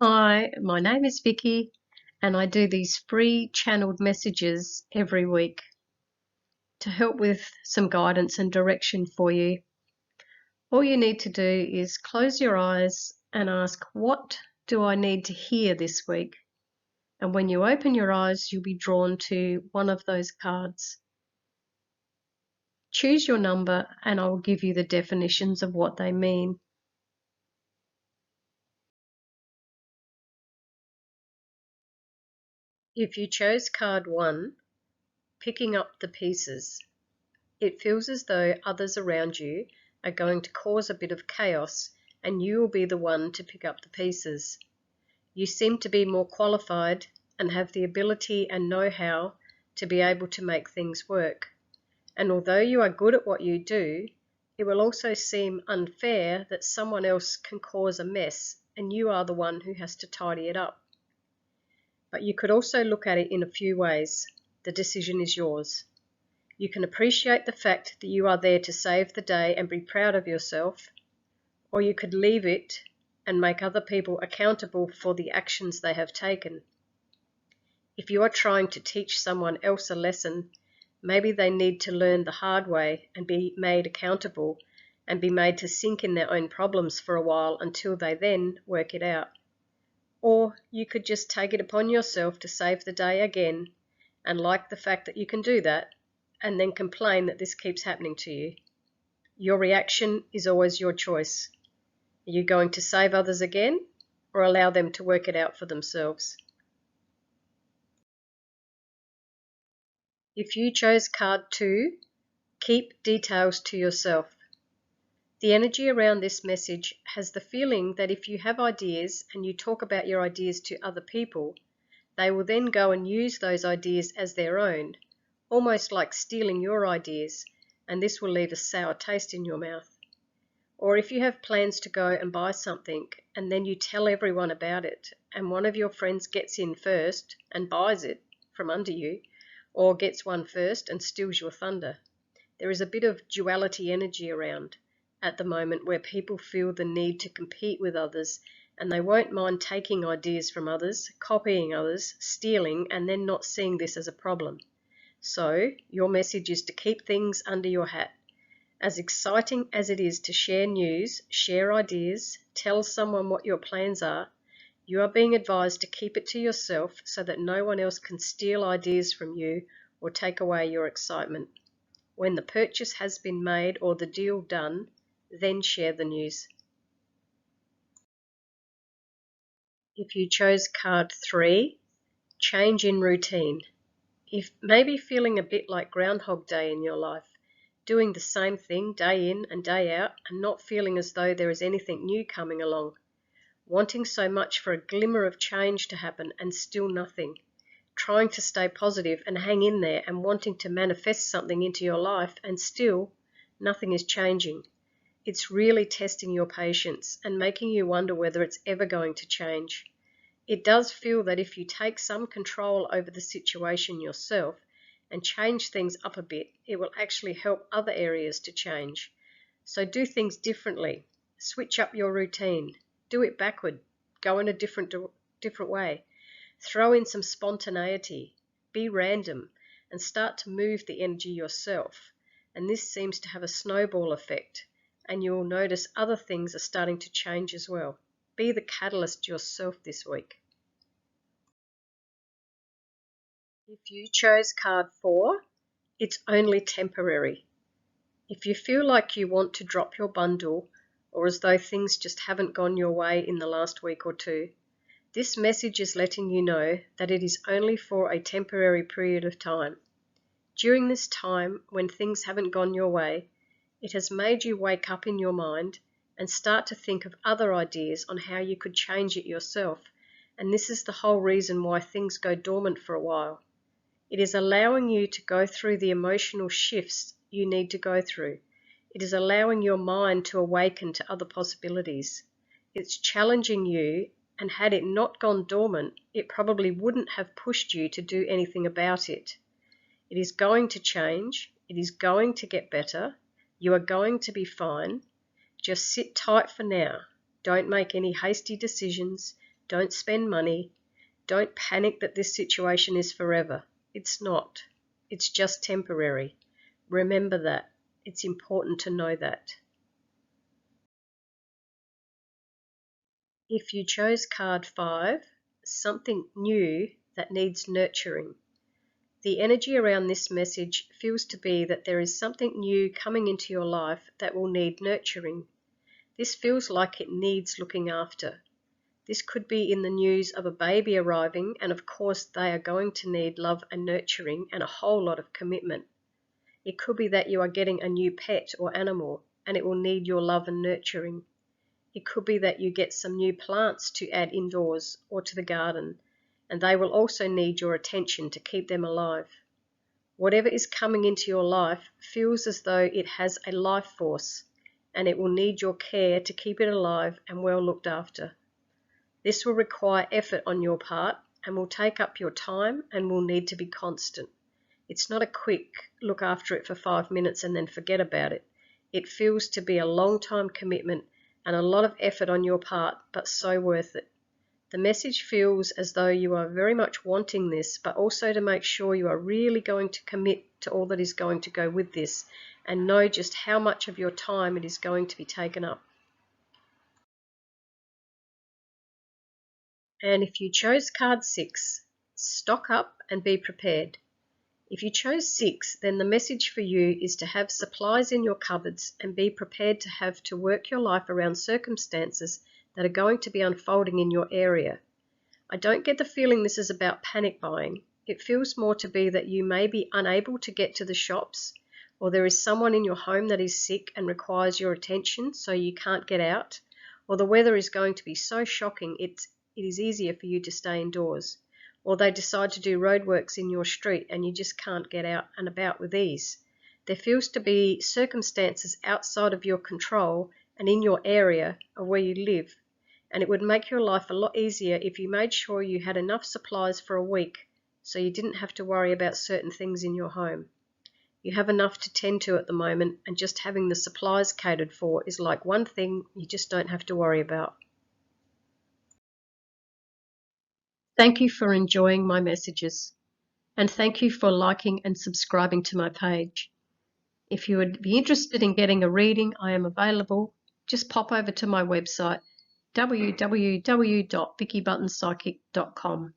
Hi, my name is Vicky, and I do these free channeled messages every week to help with some guidance and direction for you. All you need to do is close your eyes and ask, what do I need to hear this week? And when you open your eyes, you'll be drawn to one of those cards. Choose your number and I will give you the definitions of what they mean. If you chose card 1, picking up the pieces, it feels as though others around you are going to cause a bit of chaos and you will be the one to pick up the pieces. You seem to be more qualified and have the ability and know-how to be able to make things work. And although you are good at what you do, it will also seem unfair that someone else can cause a mess and you are the one who has to tidy it up. But you could also look at it in a few ways. The decision is yours. You can appreciate the fact that you are there to save the day and be proud of yourself, or you could leave it and make other people accountable for the actions they have taken. If you are trying to teach someone else a lesson, maybe they need to learn the hard way and be made accountable and be made to sink in their own problems for a while until they then work it out. Or you could just take it upon yourself to save the day again and like the fact that you can do that and then complain that this keeps happening to you. Your reaction is always your choice. Are you going to save others again or allow them to work it out for themselves? If you chose card 2, keep details to yourself. The energy around this message has the feeling that if you have ideas and you talk about your ideas to other people, they will then go and use those ideas as their own, almost like stealing your ideas, and this will leave a sour taste in your mouth. Or if you have plans to go and buy something and then you tell everyone about it and one of your friends gets in first and buys it from under you, or gets one first and steals your thunder. There is a bit of duality energy around at the moment where people feel the need to compete with others and they won't mind taking ideas from others, copying others, stealing, and then not seeing this as a problem. So your message is to keep things under your hat. As exciting as it is to share news, share ideas, tell someone what your plans are, you are being advised to keep it to yourself so that no one else can steal ideas from you or take away your excitement. When the purchase has been made or the deal done, then share the news. If you chose card 3, change in routine. If maybe feeling a bit like Groundhog Day in your life, doing the same thing day in and day out and not feeling as though there is anything new coming along, wanting so much for a glimmer of change to happen and still nothing, trying to stay positive and hang in there and wanting to manifest something into your life and still nothing is changing. It's really testing your patience and making you wonder whether it's ever going to change. It does feel that if you take some control over the situation yourself and change things up a bit, it will actually help other areas to change. So do things differently. Switch up your routine. Do it backward. Go in a different way. Throw in some spontaneity. Be random and start to move the energy yourself. And this seems to have a snowball effect, and you will notice other things are starting to change as well. Be the catalyst yourself this week. If you chose card 4, it's only temporary. If you feel like you want to drop your bundle or as though things just haven't gone your way in the last week or two, this message is letting you know that it is only for a temporary period of time. During this time, when things haven't gone your way, it has made you wake up in your mind and start to think of other ideas on how you could change it yourself, and this is the whole reason why things go dormant for a while. It is allowing you to go through the emotional shifts you need to go through. It is allowing your mind to awaken to other possibilities. It's challenging you, and had it not gone dormant, it probably wouldn't have pushed you to do anything about it. It is going to change. It is going to get better. You are going to be fine. Just sit tight for now. Don't make any hasty decisions. Don't spend money. Don't panic that this situation is forever. It's not. It's just temporary. Remember that. It's important to know that. If you chose card 5, something new that needs nurturing. The energy around this message feels to be that there is something new coming into your life that will need nurturing. This feels like it needs looking after. This could be in the news of a baby arriving, and of course they are going to need love and nurturing and a whole lot of commitment. It could be that you are getting a new pet or animal, and it will need your love and nurturing. It could be that you get some new plants to add indoors or to the garden, and they will also need your attention to keep them alive. Whatever is coming into your life feels as though it has a life force, and it will need your care to keep it alive and well looked after. This will require effort on your part and will take up your time and will need to be constant. It's not a quick look after it for 5 minutes and then forget about it. It feels to be a long time commitment and a lot of effort on your part, but so worth it. The message feels as though you are very much wanting this, but also to make sure you are really going to commit to all that is going to go with this and know just how much of your time it is going to be taken up. And if you chose card 6, stock up and be prepared. If you chose 6, then the message for you is to have supplies in your cupboards and be prepared to have to work your life around circumstances that are going to be unfolding in your area. I don't get the feeling this is about panic buying. It feels more to be that you may be unable to get to the shops, or there is someone in your home that is sick and requires your attention so you can't get out, or the weather is going to be so shocking it is easier for you to stay indoors, or they decide to do roadworks in your street and you just can't get out and about with ease. There feels to be circumstances outside of your control and in your area of where you live, and it would make your life a lot easier if you made sure you had enough supplies for a week so you didn't have to worry about certain things in your home. You have enough to tend to at the moment, and just having the supplies catered for is like one thing you just don't have to worry about. Thank you for enjoying my messages, and thank you for liking and subscribing to my page. If you would be interested in getting a reading, I am available. Just pop over to my website, www.vickybuttonpsychic.com.